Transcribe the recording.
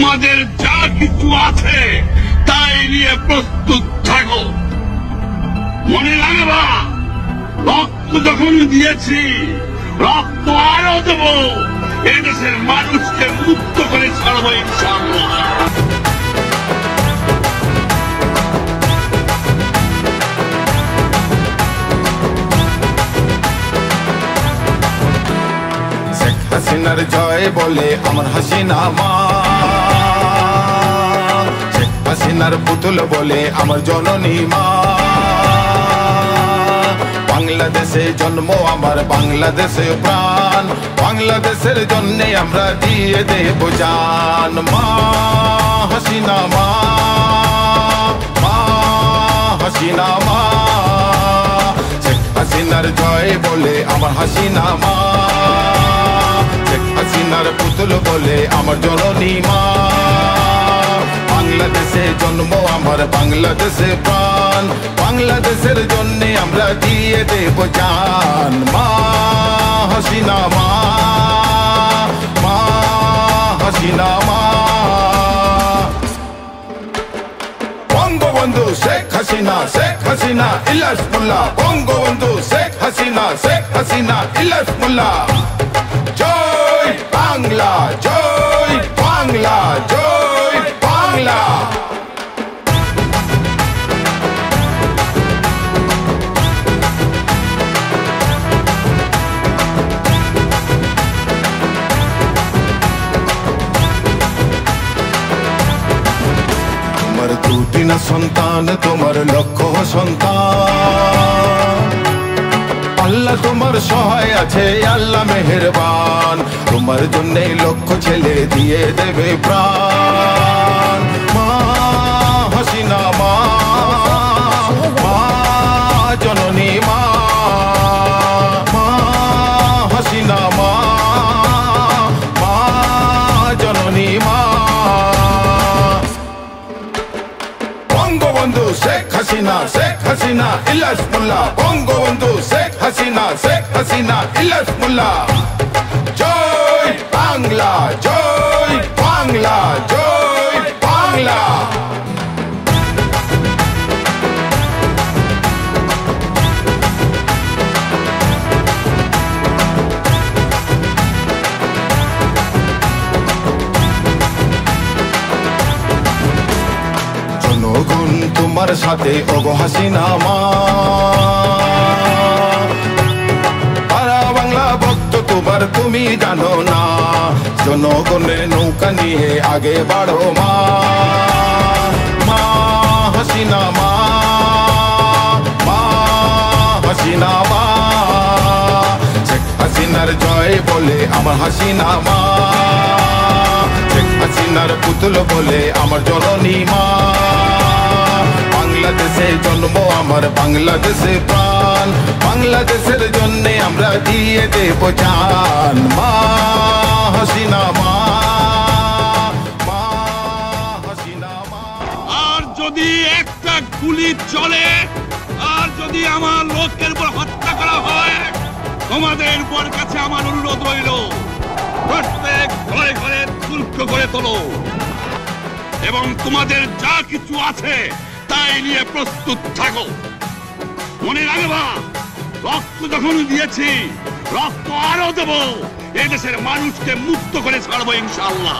তোমাদের যা কিছু আছে তাই নিয়ে প্রস্তুত থাকো। মনে রাখবা, রক্ত যখন দিয়েছি রক্ত আরো দেব। এদেশের মানুষকে মুক্ত করে ছাড়বো ইনশাআল্লাহ। শেখ হাসিনার জয় বলে আমার হাসিনা মা, শেখ হাসিনার পুতুল বলে আমার জননী মা। বাংলাদেশে জন্ম আমার, বাংলাদেশে প্রাণ, বাংলাদেশের জন্যে আমরা দিয়ে দেব জান। মা হাসিনা মা, মা হাসিনা মা, শেখ হাসিনার জয় বলে আমার হাসিনা মা, শেখ হাসিনার পুতুল বলে আমার জননী মা। বাংলাদেশে জন্ম আমার, বাংলাদেশে প্রাণ, বাংলাদেশের জন্যে আমরা দিয়ে দেব জান। মা হাসিনা মা, মা হাসিনা মা। বঙ্গবন্ধু শেখ হাসিনা, শেখ হাসিনা ইলিয়াস মোল্লা, বঙ্গবন্ধু শেখ হাসিনা, শেখ হাসিনা ইলিয়াস মোল্লা। জয় বাংলা, জয় বাংলা, জয় বাংলা। তোমার দুটি না সন্তান, তোমার লক্ষ সন্তান, আল্লাহ তোমার সহায় আছে, আল্লাহ মেহেরবান। তোমার জন্য লক্ষ ছেলে দিয়ে দেবে প্রাণ। মা হাসিনা মা, মা জননী মা, মা হাসিনা মা, মা জননী মা। বঙ্গবন্ধু শেখ হাসিনা, শেখ হাসিনা ইলিয়াস মোল্লা, বঙ্গবন্ধু শেখ হাসিনা, শেখ হাসিনা ইলিয়াস মোল্লা। জয় বাংলা, জয় বাংলা, জয় বাংলা। জনগণ তোমার সাথে ওগো হাসিনা মা, সারা বাংলা ভক্ত তোমার তুমি জানো না। জনগণের নৌকা নিয়ে আগে বাড়ো মা, মা হাসিনা মা, মা হাসিনা মা। শেখ হাসিনার জয় বলে আমার হাসিনা মা, শেখ হাসিনার পুতুল বলে আমার জননী মা। বাংলাদেশে জন্ম আমার, বাংলাদেশে প্রাণ, বাংলাদেশের জন্যে আমরা দিয়ে দেব জান। মা হাসিনা মা, মা হাসিনা মা। আর যদি একটা গুলি চলে, আর যদি আমার লোকের উপর হত্যা করা হয়, তোমাদের উপর কাছে আমার অনুরোধ রইল, প্রত্যেক ঘরে ঘরে শুল্ক করে তোলো এবং তোমাদের যা কিছু আছে তাই নিয়ে প্রস্তুত থাকো। মনে রাখবা, রক্ত যখন দিয়েছি রক্ত আরো দেব। এদেশের মানুষকে মুক্ত করে ছাড়বো ইনশাআল্লাহ।